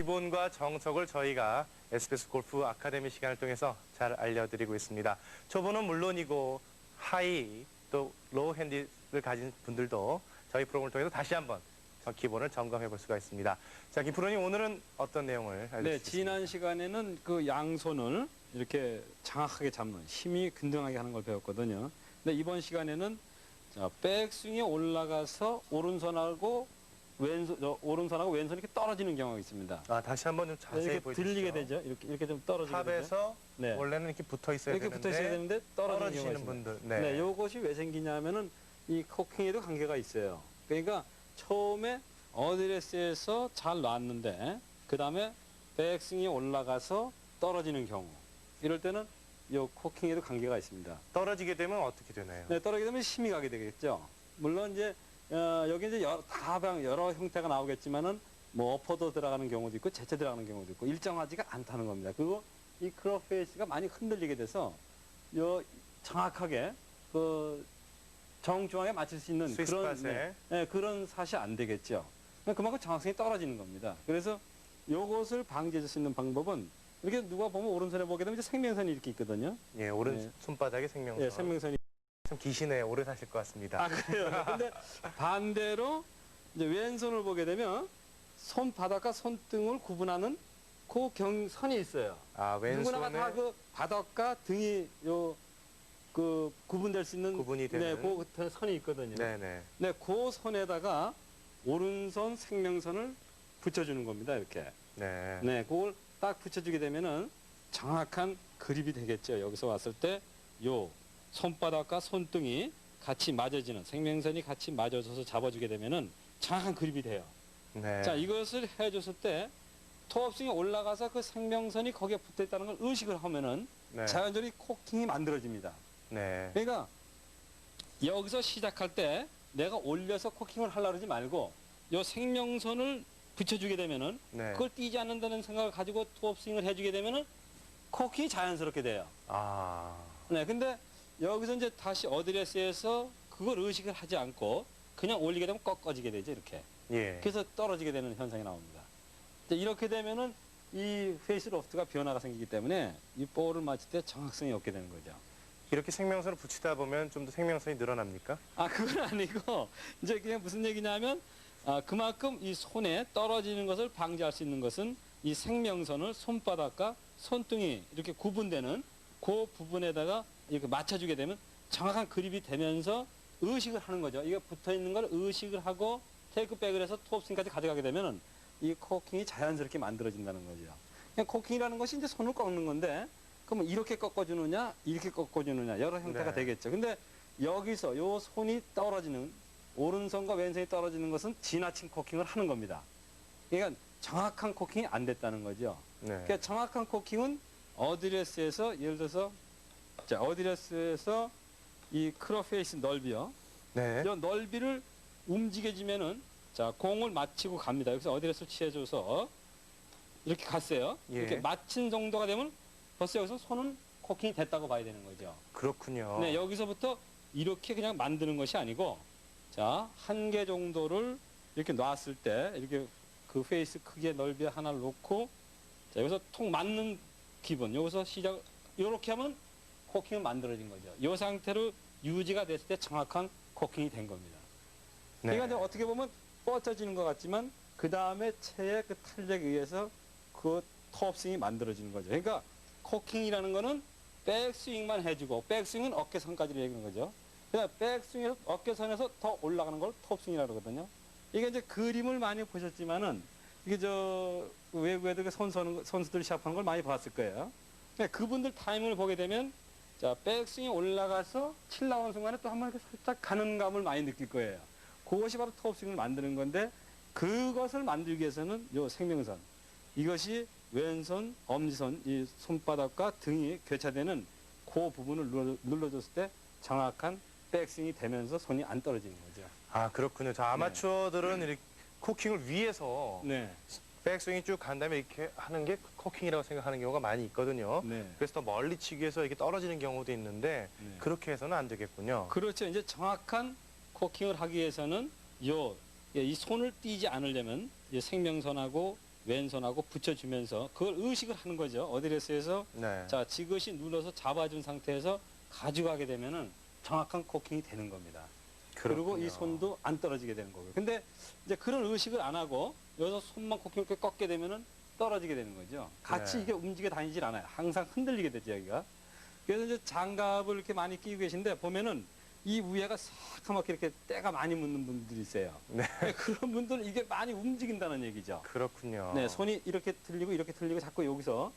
기본과 정석을 저희가 SBS 골프 아카데미 시간을 통해서 잘 알려드리고 있습니다. 초보는 물론이고 하이 또 로우 핸디를 가진 분들도 저희 프로그램을 통해서 다시 한번 기본을 점검해 볼 수가 있습니다. 자, 김 프로님 오늘은 어떤 내용을 알려주시겠습니까? 네, 지난 시간에는 그 양손을 이렇게 장악하게 잡는 힘이 균등하게 하는 걸 배웠거든요. 근데 이번 시간에는 자, 백스윙에 올라가서 오른손하고 왼손이 이렇게 떨어지는 경우가 있습니다. 아, 다시 한번 좀 자세히 이렇게 보여주시죠. 들리게 되죠. 이렇게 좀 떨어지게 되죠. 탑에서 네. 원래는 이렇게 붙어 있어야 이렇게 되는데 붙어 있어야 되는데 떨어지는 경우가 떨어지시는 있습니다. 분들. 네, 이것이 왜 생기냐면은 이 코킹에도 관계가 있어요. 그러니까 처음에 어드레스에서 잘 놨는데 그 다음에 백스윙이 올라가서 떨어지는 경우 이럴 때는 이 코킹에도 관계가 있습니다. 떨어지게 되면 어떻게 되나요? 네, 떨어지게 되면 힘이 가게 되겠죠. 물론 이제 여기 이제 여러 형태가 나오겠지만은 뭐 어퍼도 들어가는 경우도 있고 제쳐 들어가는 경우도 있고 일정하지가 않다는 겁니다. 그리고 이 크롭 페이스가 많이 흔들리게 돼서 정확하게 그 정중앙에 맞출 수 있는 그런 샷이 안 되겠죠. 그만큼 정확성이 떨어지는 겁니다. 그래서 이것을 방지해 줄 수 있는 방법은 이렇게 누가 보면 오른손에 보게 되면 이제 생명선이 이렇게 있거든요. 예, 오른 손바닥에 생명선. 예, 생명선이. 참 기시네요. 오래 사실 것 같습니다. 아, 그래요? 근데 반대로 이제 왼손을 보게 되면 손바닥과 손등을 구분하는 그 선이 있어요. 아, 왼손에 누구나 다 그 바닥과 등이 그 구분될 수 있는 구분이 되는 그 선이 있거든요. 네네. 네, 그 선에다가 오른손 생명선을 붙여주는 겁니다. 이렇게. 네. 네, 그걸 딱 붙여주게 되면은 정확한 그립이 되겠죠. 여기서 왔을 때 요 손바닥과 손등이 같이 맞아지는 생명선이 같이 맞아져서 잡아주게 되면은 정확한 그립이 돼요. 네. 자, 이것을 해줬을 때 토업스윙이 올라가서 그 생명선이 거기에 붙어 있다는 걸 의식을 하면은 네. 자연적으로 코킹이 만들어집니다. 네. 그러니까 여기서 시작할 때 내가 올려서 코킹을 하려고 그러지 말고 요 생명선을 붙여주게 되면은 네. 그걸 띄지 않는다는 생각을 가지고 토업스윙을 해주게 되면은 코킹이 자연스럽게 돼요. 아. 네, 근데 여기서 이제 다시 어드레스에서 그걸 의식을 하지 않고 그냥 올리게 되면 꺾어지게 되죠, 이렇게. 예. 그래서 떨어지게 되는 현상이 나옵니다. 이렇게 되면은 이 페이스 로프트가 변화가 생기기 때문에 이 볼을 맞출 때 정확성이 없게 되는 거죠. 이렇게 생명선을 붙이다 보면 좀 더 생명선이 늘어납니까? 아, 그건 아니고 이제 그냥 무슨 얘기냐면 그만큼 이 손에 떨어지는 것을 방지할 수 있는 것은 이 생명선을 손바닥과 손등이 이렇게 구분되는 그 부분에다가 이렇게 맞춰주게 되면 정확한 그립이 되면서 의식을 하는 거죠. 이게 붙어 있는 걸 의식을 하고 테이크백을 해서 톱스윙까지 가져가게 되면은 이 코킹이 자연스럽게 만들어진다는 거죠. 그냥 코킹이라는 것이 이제 손을 꺾는 건데 그러면 이렇게 꺾어주느냐, 이렇게 꺾어주느냐 여러 형태가 네. 되겠죠. 근데 여기서 요 손이 떨어지는 오른손과 왼손이 떨어지는 것은 지나친 코킹을 하는 겁니다. 그러니까 정확한 코킹이 안 됐다는 거죠. 네. 그러니까 정확한 코킹은 어드레스에서 예를 들어서 자, 어드레스에서 이 크롭 페이스 넓이요. 네. 이 넓이를 움직여지면은 자, 공을 맞히고 갑니다. 여기서 어드레스를 취해줘서 이렇게 갔어요. 예. 이렇게 맞힌 정도가 되면 벌써 여기서 손은 코킹이 됐다고 봐야 되는 거죠. 그렇군요. 네, 여기서부터 이렇게 그냥 만드는 것이 아니고 자, 한 개 정도를 이렇게 놨을 때 이렇게 그 페이스 크기의 넓이 하나를 놓고 자, 여기서 통 맞는 기분. 여기서 시작 이렇게 하면 코킹은 만들어진 거죠. 이 상태로 유지가 됐을 때 정확한 코킹이 된 겁니다. 네. 그러니까 이제 어떻게 보면 뻗쳐지는 것 같지만 그 다음에 체의 그 탄력에 의해서 그 톱스윙이 만들어지는 거죠. 그러니까 코킹이라는 거는 백스윙만 해주고 백스윙은 어깨선까지 얘기하는 거죠. 그러니까 백스윙에서 어깨선에서 더 올라가는 걸 톱스윙이라고 그러거든요. 이게 이제 그림을 많이 보셨지만은 이게 저 외국에도 그 선수들 시합하는 걸 많이 봤을 거예요. 그러니까 그분들 타이밍을 보게 되면 자, 백스윙이 올라가서 칠 나오는 순간에 또 한 번 이렇게 살짝 가는 감을 많이 느낄 거예요. 그것이 바로 톱스윙을 만드는 건데 그것을 만들기 위해서는 요 생명선 이것이 왼손, 엄지손, 이 손바닥과 등이 교차되는 그 부분을 눌러줬을 때 정확한 백스윙이 되면서 손이 안 떨어지는 거죠. 아, 그렇군요. 자, 아마추어들은 이렇게 코킹을 위해서 네. 백스윙이 쭉 간 다음에 이렇게 하는 게 코킹이라고 생각하는 경우가 많이 있거든요. 네. 그래서 더 멀리 치기 위해서 이렇게 떨어지는 경우도 있는데 네. 그렇게 해서는 안 되겠군요. 그렇죠. 이제 정확한 코킹을 하기 위해서는 이 손을 띄지 않으려면 이 생명선하고 왼손하고 붙여주면서 그걸 의식을 하는 거죠. 어드레스에서 네. 자 지그시 눌러서 잡아준 상태에서 가져가게 되면은 정확한 코킹이 되는 겁니다. 그리고 그렇군요. 이 손도 안 떨어지게 되는 거고요. 근데 이제 그런 의식을 안 하고 여기서 손만 코킹을 이렇게 꺾게 되면은 떨어지게 되는 거죠. 같이 네. 이게 움직여 다니질 않아요. 항상 흔들리게 되죠, 여기가. 그래서 이제 장갑을 이렇게 많이 끼고 계신데 보면은 이 위에가 새카맣게 이렇게 때가 많이 묻는 분들이 있어요. 네. 그런 분들은 이게 많이 움직인다는 얘기죠. 그렇군요. 네, 손이 이렇게 틀리고 자꾸 여기서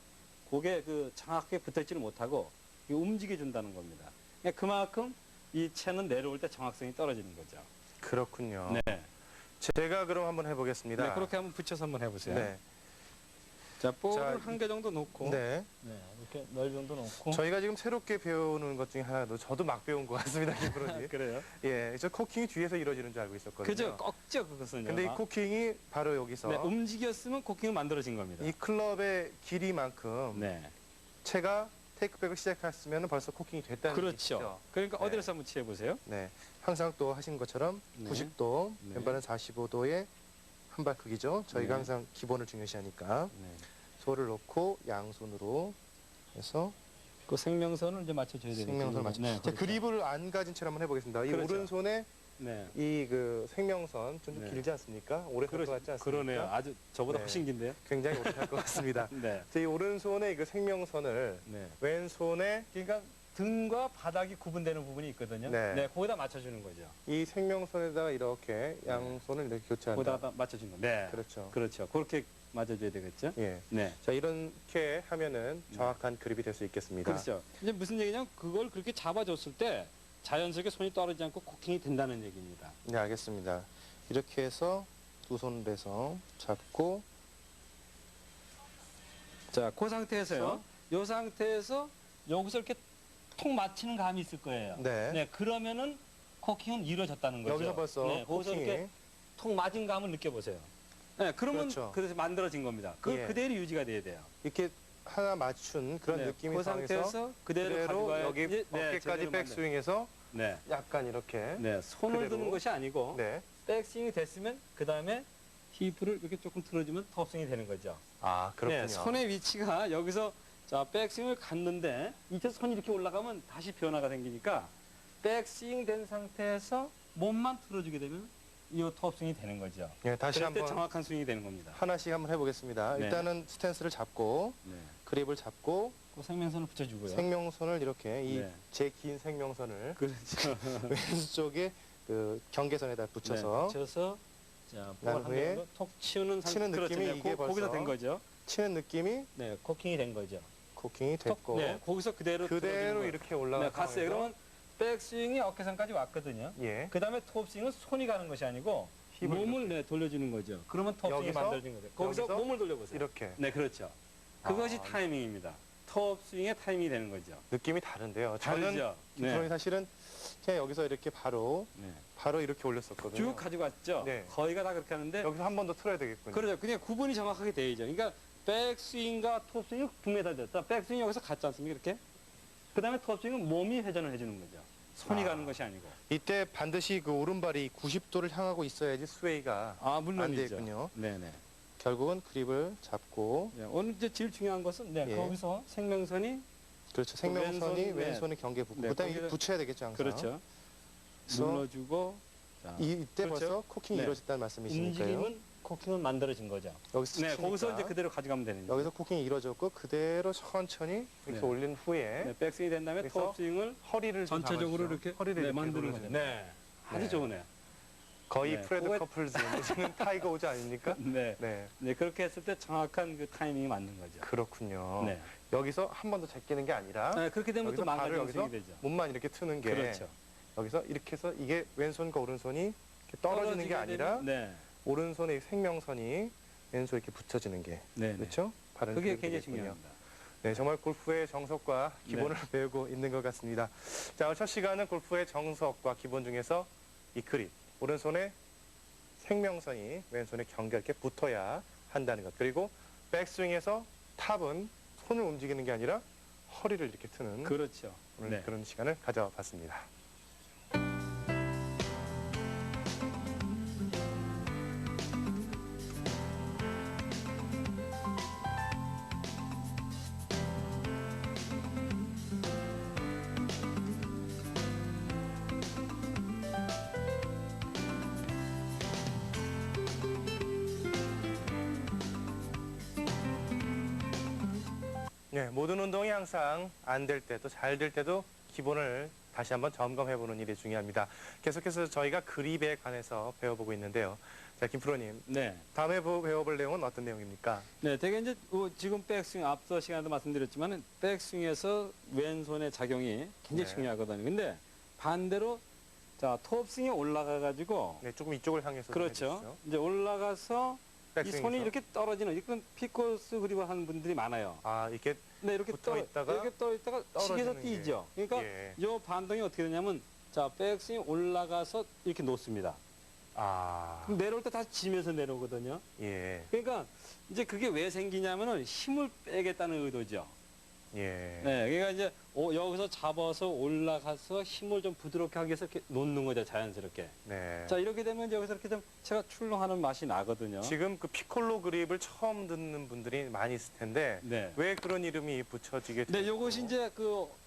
고개 그 정확하게 붙어있지를 못하고 이게 움직여 준다는 겁니다. 그러니까 그만큼 이 채는 내려올 때 정확성이 떨어지는 거죠. 그렇군요. 네. 제가 그럼 한번 해보겠습니다. 네, 그렇게 한번 붙여서 한번 해보세요. 네. 자, 볼을 자, 한 개 정도 놓고 네. 네, 이렇게 널 정도 놓고 저희가 지금 새롭게 배우는 것 중에 하나도 저도 막 배운 것 같습니다, 김프로님. 그래요? 예, 저 코킹이 뒤에서 이루어지는 줄 알고 있었거든요. 그죠? 꺾죠, 그것은요. 근데 이 코킹이 바로 여기서 네, 움직였으면 코킹은 만들어진 겁니다. 이 클럽의 길이만큼 네, 채가 테이크백을 시작했으면 벌써 코킹이 됐다는 그렇죠. 얘기죠. 그러니까 네. 어디서 한번 취해 보세요. 네, 항상 또 하신 것처럼 네. 90도, 네. 왼발은 45도의 한 발 크기죠. 저희가 네. 항상 기본을 중요시하니까 네. 소를 놓고 양손으로 해서 그 생명선을 이제 맞춰줘야 되겠죠. 생명선을 맞춰. 네, 자, 그렇죠. 그립을 안 가진 채로 한번 해보겠습니다. 이 그렇죠. 오른손에 네. 이 그 생명선 좀 네. 길지 않습니까? 오래 살 것 같지 않습니까? 그러네요. 아주 저보다 네. 훨씬 긴데요. 굉장히 오래 살 것 같습니다. 네. 자, 이 오른손에 그 생명선을 네. 왼손에 그러니까 등과 바닥이 구분되는 부분이 있거든요. 네. 네, 거기다 맞춰주는 거죠. 이 생명선에다가 이렇게 양손을 이렇게 교체한다. 거기다 맞춰주는 거. 네. 그렇죠. 그렇죠. 그렇게 맞춰줘야 되겠죠. 예. 네. 자, 이렇게 하면은 정확한 그립이 될 수 있겠습니다. 그렇죠. 이제 무슨 얘기냐면 그걸 그렇게 잡아줬을 때 자연스럽게 손이 떨어지지 않고 코킹이 된다는 얘기입니다. 네, 알겠습니다. 이렇게 해서 두 손을 해서 잡고 자, 그 상태에서요. 이 상태에서 여기서 이렇게 톡 맞히는 감이 있을 거예요. 네. 그러면은 코킹은 이루어졌다는 거죠. 여기서 벌써 네, 거기서 코킹이 이렇게 톡 맞은 감을 느껴보세요. 네, 그러면 그렇죠. 그래서 만들어진 겁니다. 그 예. 그대로 유지가 돼야 돼요. 이렇게 하나 맞춘 그런 네, 느낌이 그 상해서 상태에서 그대로, 그대로 가져가야 여기 이제, 네, 어깨까지 제대로 백스윙해서 네, 약간 이렇게 네, 손을 그대로. 드는 것이 아니고 네. 백스윙이 됐으면 그 다음에 히프를 이렇게 조금 틀어주면 톱스윙이 되는 거죠. 아, 그렇군요. 네, 손의 위치가 여기서 자 백스윙을 갔는데 이제 손이 이렇게 올라가면 다시 변화가 생기니까 백스윙 된 상태에서 몸만 틀어주게 되면 이 톱스윙이 되는 거죠. 예, 다시 그럴 때 한번 정확한 스윙이 되는 겁니다. 하나씩 한번 해보겠습니다. 네. 일단은 스탠스를 잡고 네. 그립을 잡고 그 생명선을 붙여주고요. 생명선을 이렇게 이 네. 제 긴 생명선을 그렇죠. 왼쪽에 그 경계선에다 붙여서 네, 붙여서 자 난 볼을 후에 한번 톡 치우는 치는 그렇죠. 느낌이 네, 이게 거기서 벌써 된 거죠. 치는 느낌이 네, 코킹이 된 거죠. 코킹이 됐고 네, 거기서 그대로 그대로 틀어주는 거예요. 이렇게 올라가서 네, 갔어요. 그러면 백스윙이 어깨선까지 왔거든요. 예. 그 다음에 톱스윙은 손이 가는 것이 아니고 힙을 몸을 네, 돌려주는 거죠. 그러면 톱스윙이 여기서? 만들어진 거죠. 거기서 여기서? 몸을 돌려보세요. 이렇게 네, 그렇죠. 그것이 아. 타이밍입니다. 톱스윙의 타이밍이 되는 거죠. 느낌이 다른데요. 저는 다르죠? 김프로님 네. 사실은 그냥 여기서 이렇게 바로 네. 이렇게 올렸었거든요. 쭉 가지고 왔죠. 네. 거의가 다 그렇게 하는데 여기서 한 번 더 틀어야 되겠군요. 그렇죠. 그냥 구분이 정확하게 되어야죠. 그러니까 백스윙과 톱스윙이 분매가 됐다. 백스윙이 여기서 갔지 않습니까? 이렇게. 그 다음에 톱스윙은 몸이 회전을 해주는 거죠. 손이 아. 가는 것이 아니고. 이때 반드시 그 오른발이 90도를 향하고 있어야지 스웨이가 아, 안 물론이죠. 되겠군요. 네네. 결국은 그립을 잡고 네, 오늘 이제 제일 중요한 것은 네, 예. 거기서 생명선이 그렇죠. 생명선이 왼손, 네. 왼손에 경계 붙고 네, 그다음에 이게 거기를- 붙여야 되겠죠 항상. 그렇죠. 그래서 눌러주고 자, 이때 그렇죠. 벌써 코킹이 네. 이루어졌다는 말씀이시니까요. 움직임은 코킹은 만들어진 거죠. 여기서 네, 치니까 거기서 이제 그대로 가져가면 되는 거죠. 여기서 코킹이 이루어졌고 그대로 천천히 이렇게 네. 올린 후에 네, 백스윙이 된 다음에 그래서 톱스윙을 허리를 좀 전체적으로 잡아주죠. 이렇게 허리를 네, 이렇게 만드는 돌려주는 거죠. 네, 아주 네. 좋으네요. 거의 네, 프레드 그거에- 커플즈 무슨 타이거 우즈 아닙니까? 네. 네, 네, 그렇게 했을 때 정확한 그 타이밍이 맞는 거죠. 그렇군요. 네. 여기서 한 번 더 제끼는 게 아니라 네, 그렇게 되면 여기서 또 발을 망가지는 여기서 스윙이 되죠. 몸만 이렇게 트는 게 그렇죠. 여기서 이렇게 해서 이게 왼손과 오른손이 이렇게 떨어지는 게 떨어지게 아니라 되면- 네, 오른손의 생명선이 왼손에 이렇게 붙여지는 게 네, 네. 그렇죠? 발은 그게 그렇게 굉장히 되겠군요. 중요합니다. 네, 정말 골프의 정석과 기본을 배우고 있는 것 같습니다. 자, 오늘 첫 시간은 골프의 정석과 기본 중에서 이 그립, 오른손에 생명선이 왼손에 경계 이렇게 붙어야 한다는 것. 그리고 백스윙에서 탑은 손을 움직이는 게 아니라 허리를 이렇게 트는 그렇죠. 오늘 네. 그런 시간을 가져봤습니다. 네, 모든 운동이 항상 안 될 때 또 잘 될 때도 기본을 다시 한번 점검해보는 일이 중요합니다. 계속해서 저희가 그립에 관해서 배워보고 있는데요. 자, 김 프로님, 네. 다음에 배워볼 내용은 어떤 내용입니까? 네, 되게 이제 지금 백스윙 앞서 시간에도 말씀드렸지만 백스윙에서 왼손의 작용이 굉장히 네. 중요하거든요. 근데 반대로 자, 톱스윙에 올라가 가지고 네, 조금 이쪽을 향해서 좀 그렇죠. 해주시죠. 이제 올라가서 이 백스윙에서. 손이 이렇게 떨어지는 이건 피코스 그립을 하는 분들이 많아요. 아, 이렇게 네, 이렇게 붙어 있다가 이렇게 떠 있다가 치게서 떨어지는 뛰죠. 게. 그러니까 예. 이 반동이 어떻게 되냐면 자, 백스윙 올라가서 이렇게 놓습니다. 아, 그럼 내려올 때 다시 지면서 내려오거든요. 예, 그러니까 이제 그게 왜 생기냐면은 힘을 빼겠다는 의도죠. 예. 네, 그러니까 이제 여기서 잡아서 올라가서 힘을 좀 부드럽게 하기 위해서 이렇게 놓는 거죠, 자연스럽게. 네. 자, 이렇게 되면 이제 여기서 이렇게 좀 제가 출렁하는 맛이 나거든요. 지금 그 피콜로 그립을 처음 듣는 분들이 많이 있을 텐데 네. 왜 그런 이름이 붙여지게 됐고? 네, 요것이 이제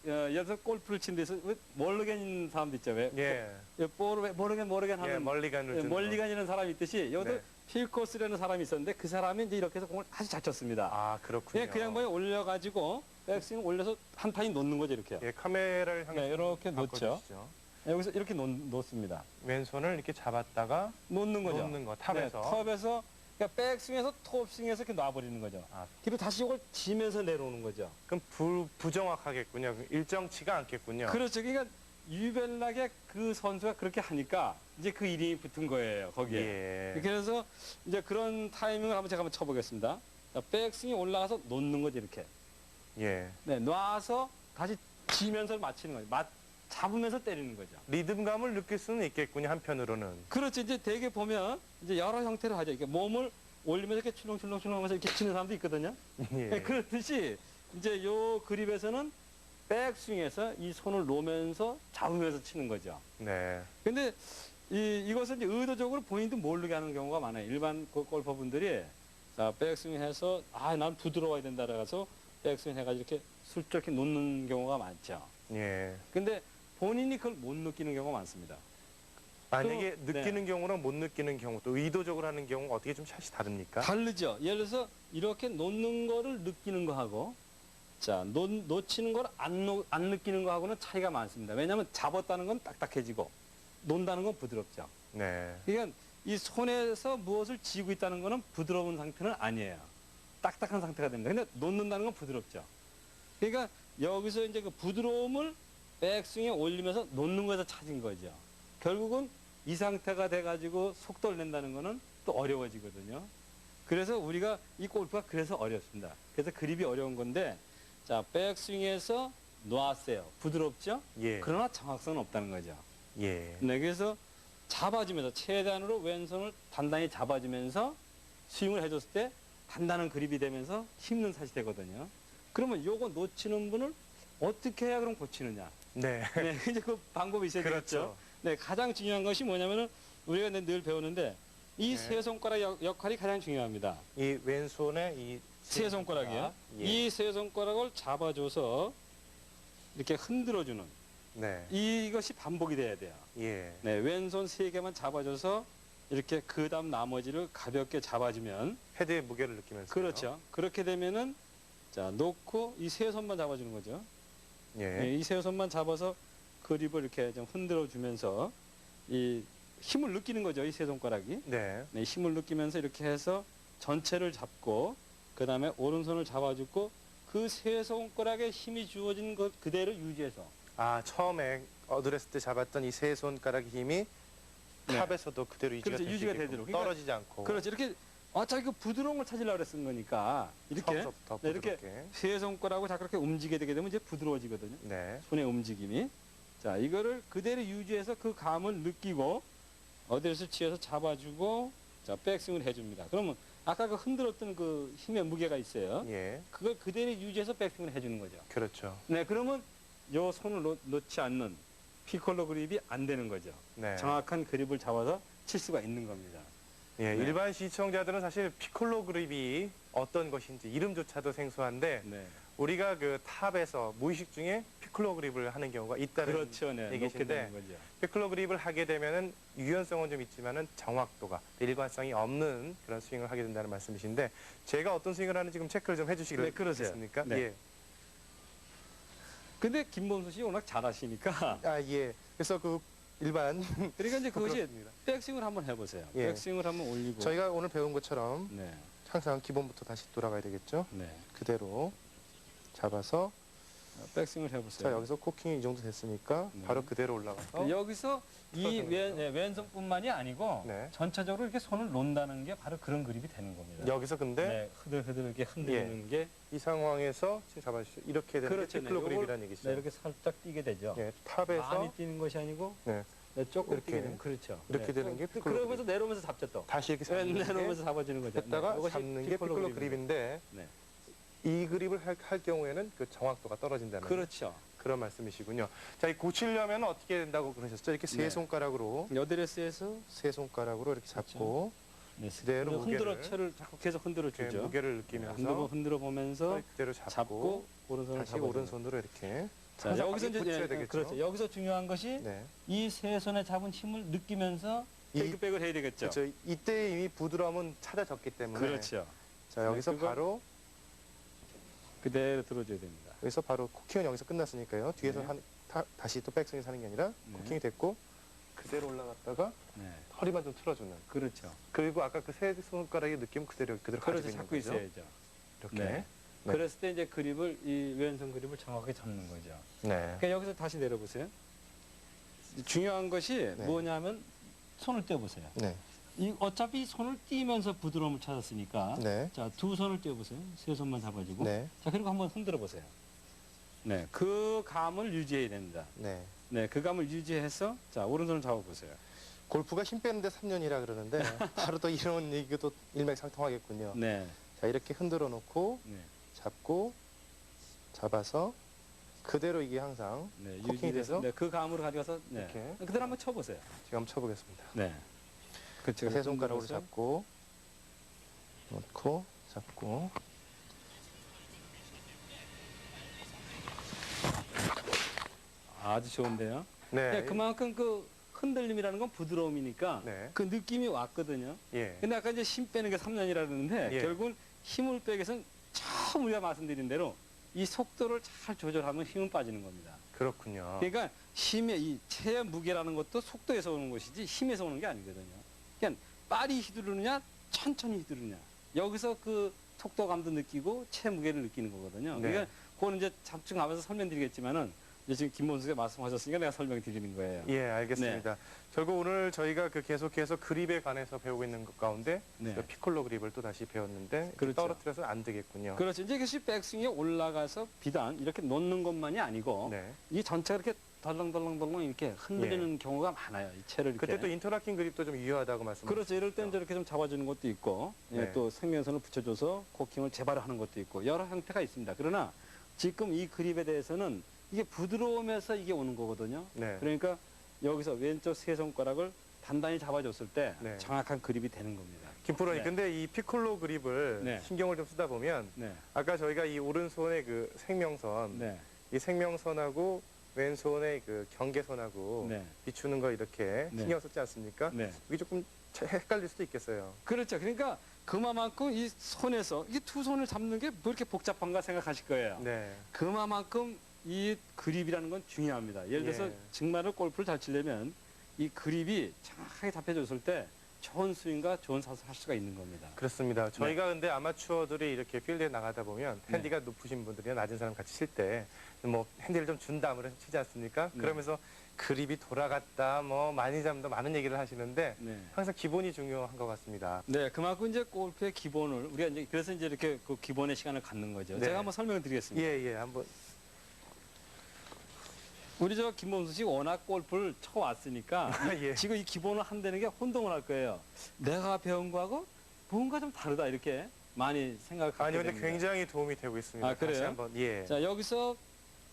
예를 들어 골프를 친 데서 왜 멀리간 사람도 있죠, 왜? 볼을 왜 멀리간 하는 예, 멀리간을 예, 주는 멀리간이라는 사람이 있듯이 여기도 네. 필코스라는 사람이 있었는데 그 사람이 이제 이렇게 해서 공을 아주 잘 쳤습니다. 아, 그렇군요. 예, 그냥 뭐 올려가지고 백스윙 올려서 한 타임 놓는 거죠, 이렇게. 예, 카메라를 향해 네, 이렇게 놓죠. 바꿔주시죠. 여기서 이렇게 놓습니다. 왼손을 이렇게 잡았다가 놓는 거죠. 놓는 거 탑에서. 네, 탑에서 그러니까 백스윙에서 톱스윙에서 이렇게 놔버리는 거죠. 아, 그리고 다시 이걸 지면서 내려오는 거죠. 그럼 부정확하겠군요. 일정치가 않겠군요. 그렇죠. 그러니까 유별나게 그 선수가 그렇게 하니까 이제 그 이름이 붙은 거예요, 거기에. 예. 그래서 이제 그런 타이밍을 한번 제가 한번 쳐보겠습니다. 자, 백스윙이 올라가서 놓는 거죠, 이렇게. 예. 네, 놔서 다시 지면서 맞히는 거죠. 잡으면서 때리는 거죠. 리듬감을 느낄 수는 있겠군요. 한편으로는. 그렇죠. 이제 대개 보면 이제 여러 형태로 하죠. 이렇게 몸을 올리면서 이렇게 출렁출렁 하면서 이렇게 치는 사람도 있거든요. 예. 네, 그렇듯이 이제 요 그립에서는 백스윙에서 이 손을 놓으면서 잡으면서 치는 거죠. 네. 근데 이것을 이제 의도적으로 본인도 모르게 하는 경우가 많아요. 일반 골퍼분들이 자, 백스윙 해서 난 부드러워야 된다 그래서 백스윙 해가지고 이렇게 슬쩍 이렇게 놓는 경우가 많죠. 예. 근데 본인이 그걸 못 느끼는 경우가 많습니다. 만약에 또, 느끼는 경우랑 못 느끼는 경우 또 의도적으로 하는 경우 어떻게 좀 샷이 다릅니까? 다르죠. 예를 들어서 이렇게 놓는 거를 느끼는 거하고 자, 놓치는 걸 안 느끼는 거하고는 차이가 많습니다. 왜냐하면 잡았다는 건 딱딱해지고 논다는 건 부드럽죠. 네. 그러니까 이 손에서 무엇을 쥐고 있다는 거는 부드러운 상태는 아니에요. 딱딱한 상태가 됩니다. 근데 놓는다는 건 부드럽죠. 그러니까 여기서 이제 그 부드러움을 백스윙에 올리면서 놓는 거에서 찾은 거죠. 결국은 이 상태가 돼가지고 속도를 낸다는 거는 또 어려워지거든요. 그래서 우리가 이 골프가 그래서 어렵습니다. 그래서 그립이 어려운 건데 자, 백스윙에서 놨어요. 부드럽죠? 예. 그러나 정확성은 없다는 거죠. 예. 네, 그래서 잡아주면서 최대한으로 왼손을 단단히 잡아주면서 스윙을 해줬을 때 단단한 그립이 되면서 힘든 샷이 되거든요. 그러면 요거 놓치는 분을 어떻게 해야 그럼 고치느냐? 네. 네, 이제 그 방법이 있어야 되겠죠. 그렇죠. 네, 가장 중요한 것이 뭐냐면은 우리가 늘 배우는데 이 네. 세 손가락 역할이 가장 중요합니다. 이 왼손에 이 세 손가락이요. 예. 이 세 손가락을 잡아줘서 이렇게 흔들어주는 네. 이것이 반복이 돼야 돼요. 예. 네, 왼손 세 개만 잡아줘서 이렇게 그 다음 나머지를 가볍게 잡아주면 헤드의 무게를 느끼면서. 그렇죠. 그렇게 되면은 자 놓고 이 세 손만 잡아주는 거죠. 예. 네, 이 세 손만 잡아서 그립을 이렇게 좀 흔들어 주면서 이 힘을 느끼는 거죠. 이 세 손가락이. 네. 네, 힘을 느끼면서 이렇게 해서 전체를 잡고 그 다음에 오른손을 잡아주고 그 세 손가락에 힘이 주어진 것 그대로 유지해서 아, 처음에 어드레스 때 잡았던 이 세 손가락의 힘이 네. 탑에서도 그대로 유지가 그렇죠, 될 수 유지가 있게끔 되도록. 그러니까 떨어지지 않고. 그렇죠. 이렇게 자기 그 부드러운 걸 찾으려고 그랬은 거니까 이렇게 처음부터 네, 이렇게 부드럽게. 세 손가락을 자꾸 이렇게 움직이게 되게 되면 이제 부드러워지거든요. 네. 손의 움직임이. 자, 이거를 그대로 유지해서 그 감을 느끼고 어드레스 취해서 잡아주고 자, 백스윙을 해줍니다. 그러면 아까 그 흔들었던 그 힘의 무게가 있어요. 예. 그걸 그대로 유지해서 백스윙을 해주는 거죠. 그렇죠. 네, 그러면 요 손을 놓지 않는 피콜로 그립이 안 되는 거죠. 네. 정확한 그립을 잡아서 칠 수가 있는 겁니다. 예, 네. 일반 시청자들은 사실 피콜로 그립이 어떤 것인지 이름조차도 생소한데 네. 우리가 그 탑에서 무의식 중에 피콜로 그립을 하는 경우가 있다는 그렇죠. 네. 놓게 얘기신데 되는 거죠. 피콜로 그립을 하게 되면은 유연성은 좀 있지만은 정확도가 일관성이 없는 그런 스윙을 하게 된다는 말씀이신데 제가 어떤 스윙을 하는지 지금 체크를 좀 해주시길 네, 그러세요. 겠습니까? 네. 예. 근데 김범수 씨 워낙 잘하시니까 아, 예. 그래서 그 일반 그러니까 이제 그것이 그렇습니다. 백스윙을 한번 해보세요. 예. 백스윙을 한번 올리고. 저희가 오늘 배운 것처럼 네, 항상 기본부터 다시 돌아가야 되겠죠. 네. 그대로 잡아서 백스윙을 자, 해보세요. 여기서 코킹이 이 정도 됐으니까 네. 바로 그대로 올라가서 여기서 이 왼손뿐만이 아니고 네. 전체적으로 이렇게 손을 놓는다는 게 바로 그런 그립이 되는 겁니다. 여기서 근데 네, 흐들흐들 이렇게 흔들리는 게 이 상황에서 지금 잡아주시죠. 이렇게 되는 게 그렇죠. 네, 피클로 요걸 그립이라는 얘기죠. 네, 이렇게 살짝 뛰게 되죠. 예, 탑에서 많이 뛰는 것이 아니고 네, 네, 조금 이렇게, 뛰게 되는 그렇죠. 이렇게 되는 게 피클로 그러면서 내려오면서 잡죠 또. 다시 이렇게 네, 잡는 게 내려오면서 잡아주는 거죠. 했다가 네, 이것이 잡는 게 피클로 그립입니다. 그립인데 네. 이 그립을 할 경우에는 그 정확도가 떨어진다는 그렇죠. 그런 말씀이시군요. 자, 이 고치려면 어떻게 된다고 그러셨죠? 이렇게 세 네. 손가락으로 여드레스에서 세 손가락으로 이렇게 잡고 네, 그대로 흔들어 무게를 채를 자꾸 계속 흔들어 이렇게 주죠. 무게를 느끼면서 흔들어 보면서 그대로 잡고 오른손을 다시 잡아주는 오른손으로 이렇게 자, 항상 여기서 이제 붙여야 되겠죠. 그렇죠. 여기서 중요한 것이 네. 이 세 손에 잡은 힘을 느끼면서 이 백백을 해야 되겠죠. 그렇죠. 이때 이미 부드러움은 찾아졌기 때문에 그렇죠. 자, 여기서 네, 그거- 바로 그대로 들어줘야 됩니다. 여기서 바로 코킹은 여기서 끝났으니까요. 뒤에서 네. 다시 또 백스윙 사는 게 아니라 네. 코킹이 됐고 그대로 올라갔다가 네. 허리만 좀 틀어주는. 그렇죠. 그리고 아까 그 세 손가락의 느낌 그대로 그렇죠. 가지고 있는 잡고 거죠. 있어야죠. 이렇게. 네. 네. 그랬을 때 이제 그립을 이 왼손 그립을 정확하게 잡는 거죠. 네. 그러니까 여기서 다시 내려보세요. 중요한 것이 네. 뭐냐면 손을 떼보세요. 네. 이 어차피 손을 띄면서 부드러움을 찾았으니까 네. 자, 두 손을 떼보세요. 세 손만 잡아주고 네. 자, 그리고 한번 흔들어 보세요. 네, 그 감을 유지해야 됩니다. 네. 네, 그 감을 유지해서 자 오른손을 잡아보세요. 골프가 힘 빼는데 3년이라 그러는데 바로 또 이런 얘기도 일맥상통하겠군요. 네, 자, 이렇게 흔들어 놓고 네, 잡고 잡아서 그대로 이게 항상 네, 코킹이 유지해서 돼서 네, 그 감으로 가져가서 네, 이렇게 그대로 한번 쳐보세요. 제가 한번 쳐보겠습니다. 네, 그렇죠. 세 손가락으로 흔들어서. 잡고 놓고 잡고 아주 좋은데요. 네. 네, 그만큼 그 흔들림이라는 건 부드러움이니까 네. 그 느낌이 왔거든요. 예. 근데 아까 이제 힘 빼는 게 3년이라 그러는데 예. 결국은 힘을 빼기 위해서는 처음 우리가 말씀드린 대로 이 속도를 잘 조절하면 힘은 빠지는 겁니다. 그렇군요. 그러니까 힘의 이 체의 무게라는 것도 속도에서 오는 것이지 힘에서 오는 게 아니거든요. 그러니까 빨리 휘두르느냐 천천히 휘두르느냐 여기서 그 속도감도 느끼고 체 무게를 느끼는 거거든요. 네. 그러니까 그거는 이제 잡증 가면서 설명드리겠지만은 이제 지금 김범수가 말씀하셨으니까 내가 설명드리는 거예요. 예, 알겠습니다. 결국 오늘 저희가 그 계속해서 그립에 관해서 배우고 있는 것 가운데 네. 그 피콜로 그립을 또 다시 배웠는데 그렇죠. 떨어뜨려서 안 되겠군요. 그렇죠. 이제 그것이 백스윙에 올라가서 비단 이렇게 놓는 것만이 아니고 네. 이 전체가 이렇게 덜렁덜렁덜렁 이렇게 흔들리는 경우가 많아요. 이 채를 이렇게. 그때 또 인터락킹 그립도 좀 유효하다고 말씀하셨죠. 그렇죠. 이럴 땐 저렇게 좀 잡아주는 것도 있고 예, 네. 또 생명선을 붙여줘서 코킹을 재발하는 것도 있고 여러 형태가 있습니다. 그러나 지금 이 그립에 대해서는 이게 부드러우면서 이게 오는 거거든요. 네. 그러니까 여기서 왼쪽 세 손가락을 단단히 잡아줬을 때 네. 정확한 그립이 되는 겁니다. 김프로님, 네. 근데 이 피콜로 그립을 네. 신경을 좀 쓰다 보면 네, 아까 저희가 이 오른손의 그 생명선, 네, 이 생명선하고 왼손의 그 경계선하고 네, 비추는 거 이렇게 네. 신경 썼지 않습니까? 네. 이게 조금 헷갈릴 수도 있겠어요. 그렇죠. 그러니까 그만큼 이 손에서 이 두 손을 잡는 게 뭐 이렇게 복잡한가 생각하실 거예요. 네. 그만큼 이 그립이라는 건 중요합니다. 예를 들어서 예. 정말로 골프를 잘 치려면 이 그립이 정확하게 잡혀줬을 때 좋은 스윙과 좋은 샷을 할 수가 있는 겁니다. 그렇습니다. 저희가 근데 아마추어들이 이렇게 필드에 나가다 보면 네. 핸디가 높으신 분들이나 낮은 사람 같이 칠 때 뭐 핸디를 좀 준 다음으로 치지 않습니까? 네. 그러면서 그립이 돌아갔다, 뭐 많이 잡는다, 많은 얘기를 하시는데 네. 항상 기본이 중요한 것 같습니다. 네, 그만큼 이제 골프의 기본을 우리가 이제 그래서 이제 이렇게 그 기본의 시간을 갖는 거죠. 네. 제가 한번 설명을 드리겠습니다. 예, 예, 한번. 우리 저 김범수 씨 워낙 골프를 쳐왔으니까 예. 지금 이 기본을 한다는 게 혼동을 할 거예요. 내가 배운 거하고 뭔가 좀 다르다 이렇게 많이 생각하게 아니, 근데 됩니다. 굉장히 도움이 되고 있습니다. 아, 그래요? 다시 한번, 예. 자, 여기서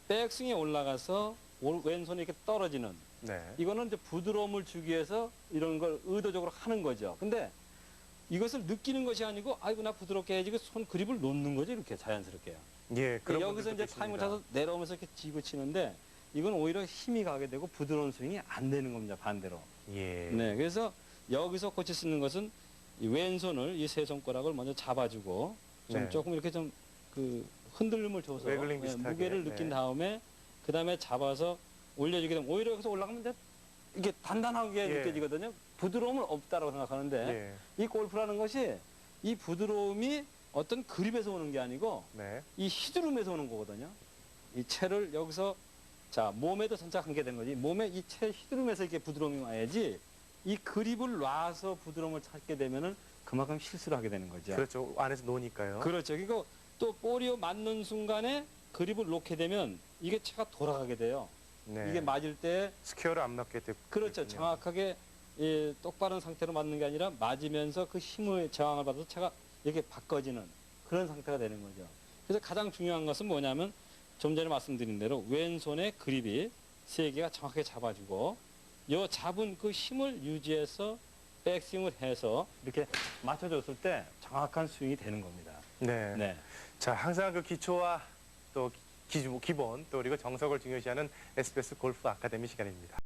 백스윙에 올라가서 왼손이 이렇게 떨어지는 네. 이거는 이제 부드러움을 주기 위해서 이런 걸 의도적으로 하는 거죠. 근데 이것을 느끼는 것이 아니고 아이고 나 부드럽게 해야지 그 손 그립을 놓는 거죠. 이렇게 자연스럽게요. 예, 그런 여기서 분들도 이제 타임을 계십니다. 타서 내려오면서 이렇게 쥐고 치는데 이건 오히려 힘이 가게 되고 부드러운 스윙이 안 되는 겁니다. 반대로. 예. 네, 그래서 여기서 고칠 수 있는 것은 이 왼손을 이 세 손가락을 먼저 잡아주고 좀 네. 조금 이렇게 좀 그 흔들림을 줘서 왜글링 비슷하게, 무게를 느낀 네. 다음에 그 다음에 잡아서 올려주게 되면 오히려 여기서 올라가면 이제 이게 단단하게 예. 느껴지거든요. 부드러움은 없다라고 생각하는데 예. 이 골프라는 것이 이 부드러움이 어떤 그립에서 오는 게 아니고 네. 이 히드룸에서 오는 거거든요. 이 채를 여기서 자 몸에도 선착한 게 되는 거지. 몸에 이 채 히드룸에서 이렇게 부드러움이 와야지 이 그립을 놔서 부드러움을 찾게 되면은 그만큼 실수를 하게 되는 거죠. 그렇죠. 안에서 노니까요. 그렇죠. 그리고 또 볼이 맞는 순간에 그립을 놓게 되면 이게 채가 돌아가게 돼요. 네. 이게 맞을 때 스퀘어를 안 맞게 되고. 그렇죠. 정확하게 예, 똑바른 상태로 맞는 게 아니라 맞으면서 그 힘의 저항을 받아서 채가 이렇게 바꿔지는 그런 상태가 되는 거죠. 그래서 가장 중요한 것은 뭐냐면 좀 전에 말씀드린 대로 왼손의 그립이 세 개가 정확하게 잡아주고 요 잡은 그 힘을 유지해서 백스윙을 해서 이렇게 맞춰줬을 때 정확한 스윙이 되는 겁니다. 네. 네. 자, 항상 그 기초와 또 기본 또 그리고 정석을 중요시하는 SBS 골프 아카데미 시간입니다.